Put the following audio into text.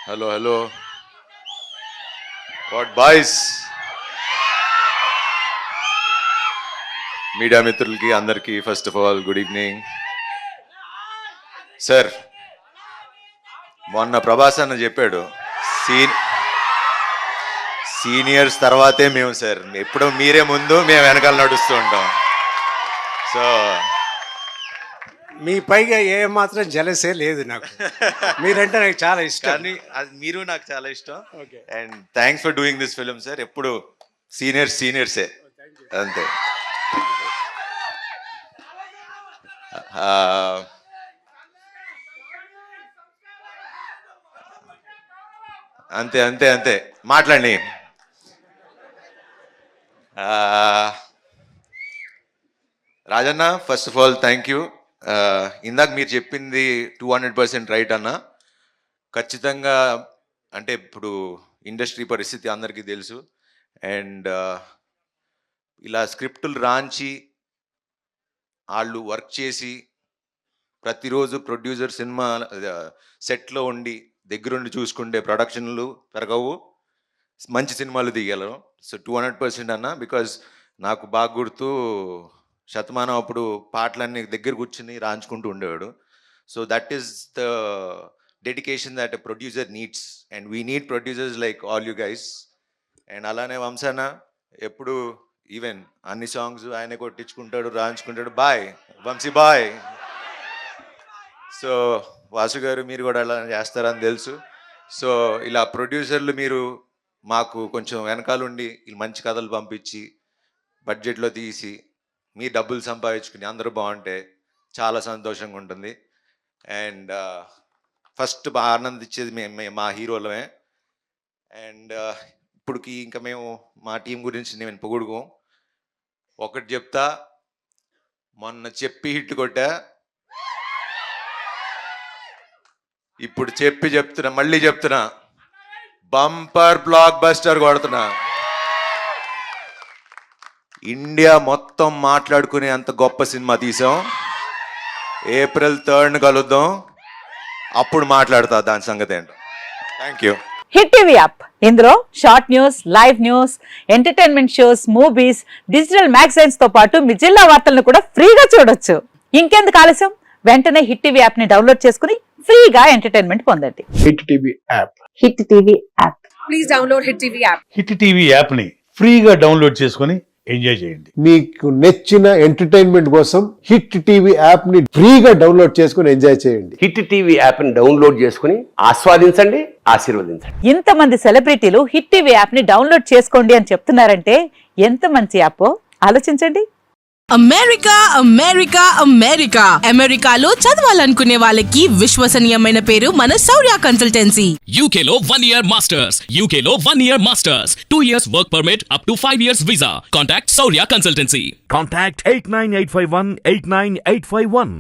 Hello what boys, media మిత్రులకి అందరికీ first of all good evening. Sir, మొన్న ప్రభాస్ అన్న చెప్పాడు సీనియర్స్ తర్వాతే మేము సార్, ఎప్పుడు మీరే ముందు మేము వెనకాల నడుస్తూ ఉంటాం. సో మీ పైగా ఏ మాత్రం జలసే లేదు నాకు. మీరంటే నాకు చాలా ఇష్టం. కానీ అది మీరు నాకు చాలా ఇష్టం. And thanks for doing this film sir. ఎప్పుడు సీనియర్సే అంతే. అంతే అంతే అంతే మాట్లాడండి. Rajanna, first of all thank you. ఇందాక మీరు చెప్పింది 200% రైట్ అన్న. ఖచ్చితంగా అంటే ఇప్పుడు ఇండస్ట్రీ పరిస్థితి అందరికీ తెలుసు. అండ్ ఇలా స్క్రిప్టులు రాంచి వాళ్ళు వర్క్ చేసి ప్రతిరోజు ప్రొడ్యూసర్ సినిమా సెట్లో ఉండి దగ్గరుండి చూసుకుంటే ప్రొడక్షన్లు పెరగవు, మంచి సినిమాలు తీయగలరు. సో 200% అన్న. బికాజ్ నాకు బాగా గుర్తు, శతమానం అప్పుడు పాటలన్నీ దగ్గర కూర్చుని రాంచుకుంటూ ఉండేవాడు. So that is the dedication that a producer needs, and we need producers like all you guys. And అలానే వంశాన ఎప్పుడు ఈవెన్ అన్ని సాంగ్స్ ఆయనే కొట్టించుకుంటాడు, రాంచుకుంటాడు. Boy Vamsi boy. So Vasu garu, మీరు కూడా అలా చేస్తారని తెలుసు. సో ఇలా ప్రొడ్యూసర్లు మీరు మాకు కొంచెం వెనకాలండి మంచి కథలు పంపించి బడ్జెట్లో తీసి మీ డబ్బులు సంపాదించుకుని అందరూ బాగుంటే చాలా సంతోషంగా ఉంటుంది. అండ్ ఫస్ట్ బాగా ఆనందించేది మా హీరోలమే. అండ్ ఇప్పటికి ఇంకా మేము మా టీం గురించి నేను పొగుడుకోం. ఒకటి చెప్తా, మొన్న చెప్పి హిట్ కొట్టా, ఇప్పుడు చెప్తున్నా, మళ్ళీ చెప్తున్నా, బంపర్ బ్లాక్ బస్టర్ కొడుతున్నా. ఇండియా మొత్తం మాట్లాడుకునే అంత గొప్ప సినిమా తీసాం. April 3rd కలుద్దాం, అప్పుడు మాట్లాడతా దాని సంగతి ఏంటో. Thank you. Hit TV app, ఇందులో short news, live news, entertainment shows, movies, digital magazines తో పాటు మీ జిల్లా వార్తలను కూడా ఫ్రీగా చూడొచ్చు. ఇంకెందుకు ఆలస్యం, వెంటనే హిట్ టీవీ యాప్ ని డౌన్లోడ్ చేసుకుని ఫ్రీగా ఎంటర్టైన్మెంట్ పొందండి. Hit TV app. Hit TV app. Please download hit TV app. Hit TV app ని ఫ్రీగా డౌన్లోడ్ చేసుకుని ఎంజాయ్ చేయండి. మీకు నచ్చిన ఎంటర్టైన్మెంట్ కోసం హిట్ టీవీ యాప్ ని ఫ్రీగా డౌన్లోడ్ చేసుకుని ఎంజాయ్ చేయండి. హిట్ టీవీ యాప్ ని డౌన్లోడ్ చేసుకుని ఆస్వాదించండి, ఆశీర్వదించండి. ఇంతమంది సెలబ్రిటీలు హిట్ టీవీ యాప్ ని డౌన్లోడ్ చేసుకోండి అని చెప్తున్నారంటే ఎంత మంచి యాప్ ఆలోచించండి. అమెరికా అమెరికా అమెరికా అమెరికాలో చదవాలనుకునే వాళ్ళకి విశ్వసనీయమైన పేరు మన శౌర్య కన్సల్టెన్సీ. UK లో 1 year masters, UK లో 1 year masters, 2 years work permit up to 5 years visa. Contact Saurya Consultancy. Contact 89851 89851.